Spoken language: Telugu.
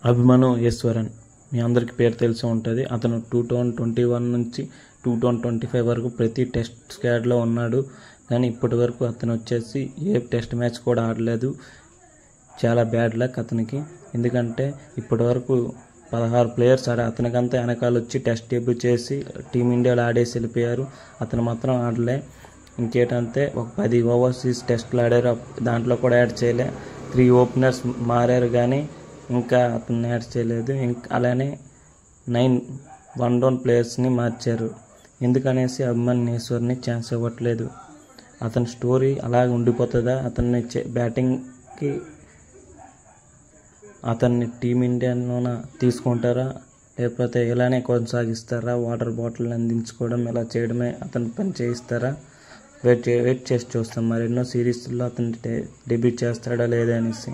అభిమన్యు ఈశ్వరన్ మీ అందరికీ పేరు తెలిసి ఉంటుంది. అతను 2021 నుంచి 2025 వరకు ప్రతి టెస్ట్ స్క్వాడ్లో ఉన్నాడు. కానీ ఇప్పటి వరకు అతను వచ్చేసి ఏ టెస్ట్ మ్యాచ్ కూడా ఆడలేదు. చాలా బ్యాడ్ లక్ అతనికి. ఎందుకంటే ఇప్పటి వరకు 16 ప్లేయర్స్ అతనికంతా వెనకాల వచ్చి టెస్ట్ డెబ్యూ చేసి టీమిండియాలో ఆడేసి వెళ్ళిపోయారు. అతను మాత్రం ఆడలే. ఇంకేటంటే ఒక 10 ఓవర్సీస్ టెస్టులు ఆడారు, దాంట్లో కూడా యాడ్ చేయలే. 3 ఓపెనర్స్ మారారు కానీ ఇంకా అతను యాడ్ చేయలేదు. అలానే 9 వన్ డౌన్ ప్లేయర్స్ని మార్చారు. ఎందుకనేసి అభిమన్యు ఈశ్వర్ని ఛాన్స్ ఇవ్వట్లేదు. అతని స్టోరీ అలాగే ఉండిపోతుందా? అతన్ని బ్యాటింగ్కి అతన్ని టీమిండియాలోన తీసుకుంటారా, లేకపోతే ఇలానే కొనసాగిస్తారా? వాటర్ బాటిల్ అందించుకోవడం ఇలా చేయడమే అతని పని చేయిస్తారా? వెయిట్ చేసి చూస్తాం. మరెన్నో సిరీస్లో అతను డెబ్యూ చేస్తాడా లేదా అనేసి.